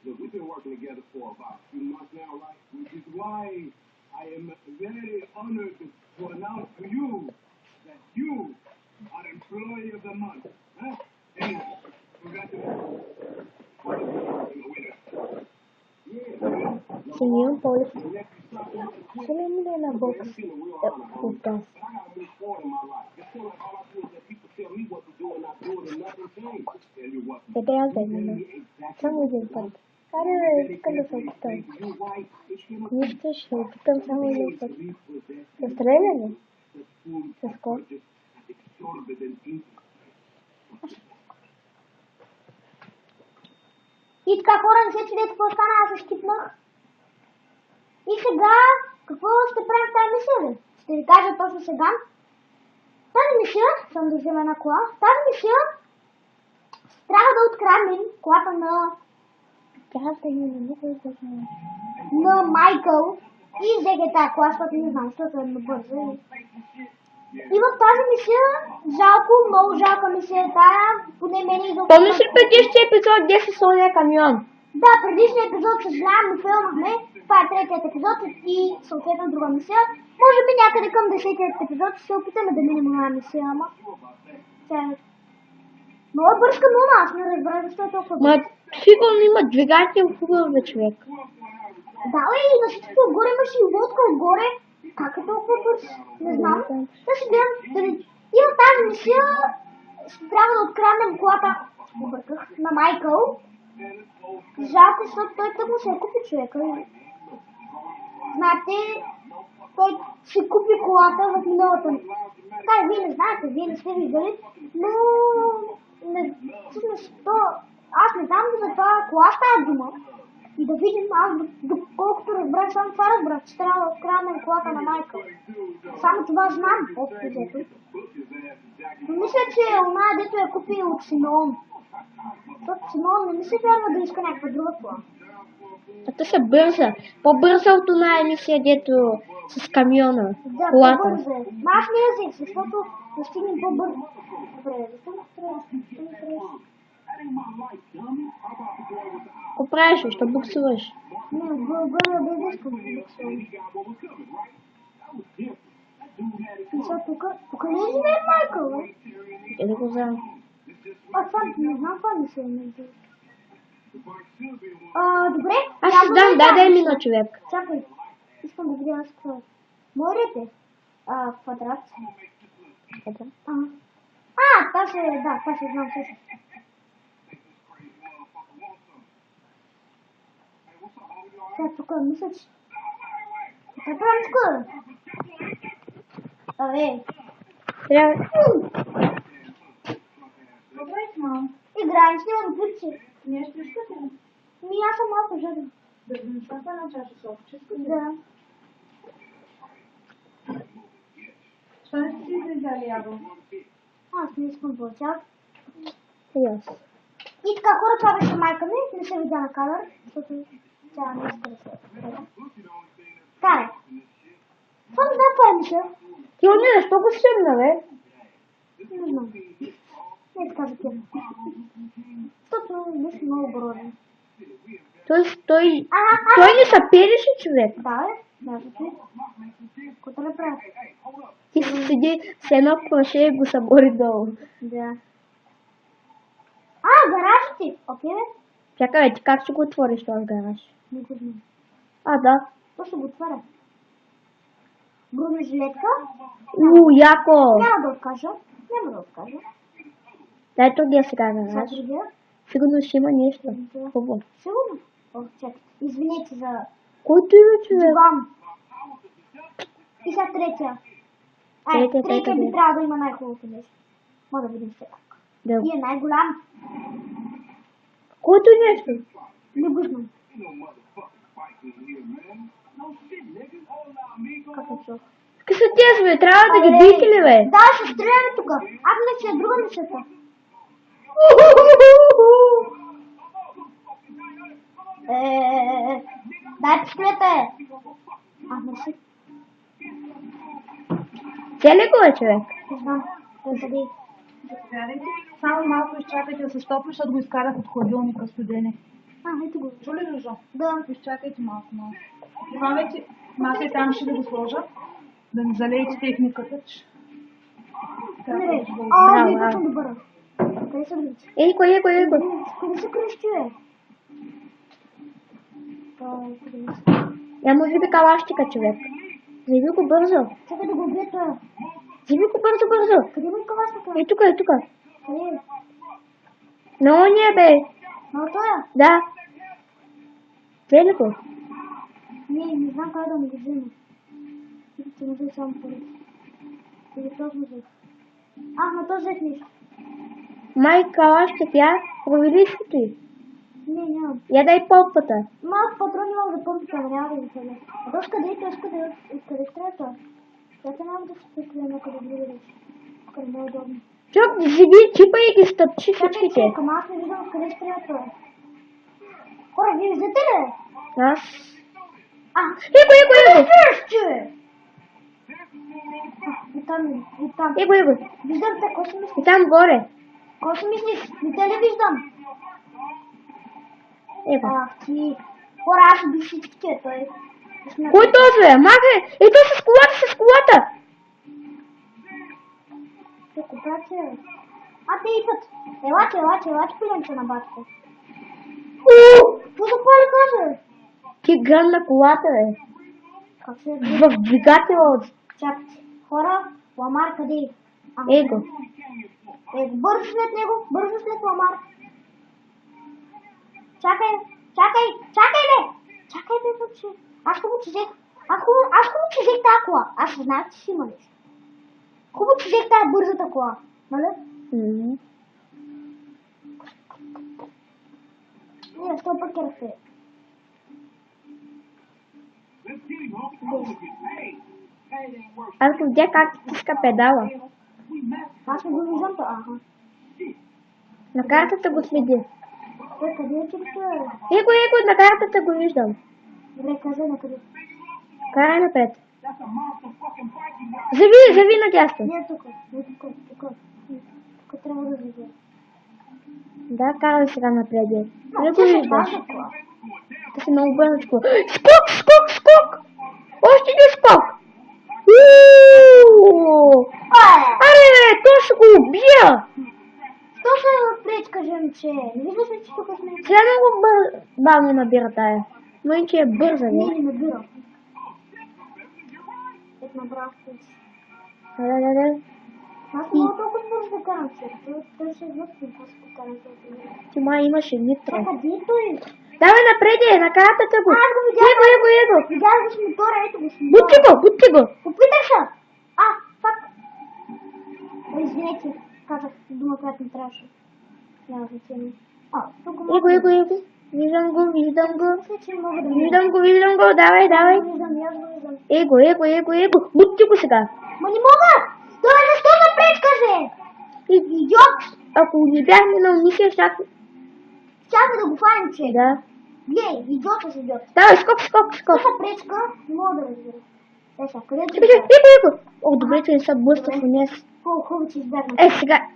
Look, we've been working together for about a few months now, right? Which is why I am very honored to announce to you that you are employee of the month. Huh? Anyway, congratulations. Simeon Paul Selena na box putas. Dete al termino. Само един път. Аре, искам да се опитам. Нищо ще опитам само един път. Да стреля ли? С кой? И така, хора, не се чудете какво стана, аз се скипнах. И сега, какво ще правим в тази мисия, бе? Ще ви кажа точно сега. Тази мисия, съм да взема една кола, тази мисия трябва да откраднем колата на Майкъл и взеге тази кола, защото не знам, защото е бързо. И в тази мисия, жалко, много жалка мисия е тая, поне мене изобщо. Помниш ли предишния епизод, где се сложи камион? Да, предишния епизод, съжалявам, не филмахме. Това е третият епизод и съответно друга мисия. Може би някъде към 10-тият епизод ще се опитаме да минем една мисия, ама... Много е бързка мума, аз не разбрах защо е толкова бързо. Ма, сигурно има двигател хубав бе, човек. Да, и на всичко отгоре имаш и лодка отгоре. Как е толкова бърз? Не знам. Да си гледам. И в тази мисия ще трябва да откраднем колата на Майкъл. Жалко, защото той тъкмо се купи човека. Знаете, той си купи колата в миналата. Така и вие не знаете, вие не сте виждали, но аз не знам за това кола става дума. И да видим, аз доколкото разбрах, само това разбрах, че трябва да откраднем колата на Майкъл. Само това знам, общо взето. Но мисля, че оная дето я купи от Симеон. Защото Симеон не ми се вярва да иска някаква друга кола. А то се бърза. По-бърза от оная емисия, дето с камиона. Да, колата. по-бързо е. Но аз не я взех, защото да стигнем по-бързо. Добре, защо ме трябваш? Какво правиш, що буксуваш? Не, отгоре без искам да буксувам. И сега тук не е живее Майкъл, бе? Е да го знам. Това не знам това ми се е между. Добре. Аз ще дам, дай ми на човек. Чакай, искам да видя аз какво е. Морете. Квадрат. Това ще знам също. Сега тук мисля, че... Какво правим тук? Трябва... Играем, снимам клипче. Не ще искате ли? Аз съм малко жаден. Да донесете една чаша сок, че искате? Да. Що не сте си излезали ябълка? Аз не искам плача. И аз. И така, хора, това беше майка ми. Не се видя на камера, защото тя не иска да се гледа. Карай. Това не знам това е мисля. Ти от не, защо го сърна, бе? Не знам. Не така за тема. Защото беше много грозен. Той не се пелеше, човек. Да, даже ти. Какво да направя? Ти си седи с едно плаше и го събори долу. Да. Гараж ти? Окей, бе? Чакай, ти как ще го отвориш този гараж? Не го знам. Да. То ще го отваря. Бронежилетка? Яко! Няма да откажа. Дай другия сега гараж. За другия? Сигурно ще има нещо. Хубаво. Сигурно? Чакай. Извинете за... Който има, човек? Диван. И сега третия. Третия би трябва да има най-хубавото нещо. Може да видим все пак. И е най-голям. Който нещо? Не го знам. Как е чул? Какви са тези, бе? Трябва да ги бийте ли, бе? Да, ще стреляме тук. Аз не че е друга мисията. Дай пистолета е. Мерси. Цели го е, човек? Не знам. Къде? Само малко изчакайте да се стопи, защото го изкарах от хладилника студене. Ето го. Чу ли, Жужо? Да. Изчакайте малко. Това вече Мася там ще да го сложа. Да не залеете техниката. Не, Браво, вие браво. съм добър. Къде са другите? Еко. Къде са кръщи, Я може би калащика, човек. Взеби го бързо. Чакай да го убия това. Взеби го бързо. Къде му калашника? Е, тук. Къде е? На ония, бе. На тоя? Да. Взели го. Не знам как да му го взема. Ще му взех само парите. Или този му взех. На този взех нещо. Май калащик, я. Провели си ти. Не, нямам. Я дай попата. Малко патрони мога да помпите, ама няма да ги хваля. А то откъде трябва това? Чакай няма да се спекля някъде друга реч. Къде не е удобно. Чок, взеби чипа и ги стъпчи всичките. Чакай, ама аз не виждам къде трябва това. Хора, вие виждате ли? Аз. Еко! Его. И там. Его. Виждам те, кой си мислиш? И там горе. Кой си мислиш? Не те ли виждам? Его. Ти. Хора, аз убих всичките, той. Кой този е? Махай! Ето с колата! Еко, братя. Те идват. Елате, пиленце на батко. Какво запали каза? Ти гръмна колата, бе. Как се е? В двигателя от... Чакайте. Хора, Ламар къде е? Его. Бързо след Ламар. Чакай, бе! Чакай, бе, въобще. Аз хубаво, че взех тази кола. Аз не знам, че си има нещо. Хубаво, че взех тази бързата кола. Нали? Не, сто пък е разпе. Аз видя как тиска педала. Аз не го виждам то. На картата го следи. Къде е чипто? Его, на картата го виждам. Добре, кажа на къде. Карай напред. Зави надясно. Не, тук. Тук трябва да завия. Да, карай сега напред. Не го виждаш. Да си много бързичко. Скок! Още един скок! Аре, то ще го убия! Що се пречка, женче? Не виждаш ли, че тук сме? Сега много бавно набира тая. Но че е бърза, Не не? набира. Ето набрах се. Да. Аз не мога толкова бързо да карам се. Той ще излъпни, аз ще карам се. Ти май имаше нитро. Къде е той? Давай напреди, на картата го. Аз го видях. Его. Видях го с мотора, ето го с мотора. Бутти го. Опитах се. Фак. Извинете, казах дума, която не трябваше. Няма значение. Тук мога. Его. Виждам го. Мисля, че мога да мисля. Виждам го. Давай. Аз го виждам. Его. Бутти го сега. Ма не мога! Това е защо да пречкаше? Идиот! Ако не бяхме на мисия, Чакай да го фанем, че. да. Глей, идиота си идиот. Давай, скок. Това пречка, не мога да разбера. Сега, къде е? Его. О, добре, че не са блъскаш у днес. Хубаво, че избягнах. Сега.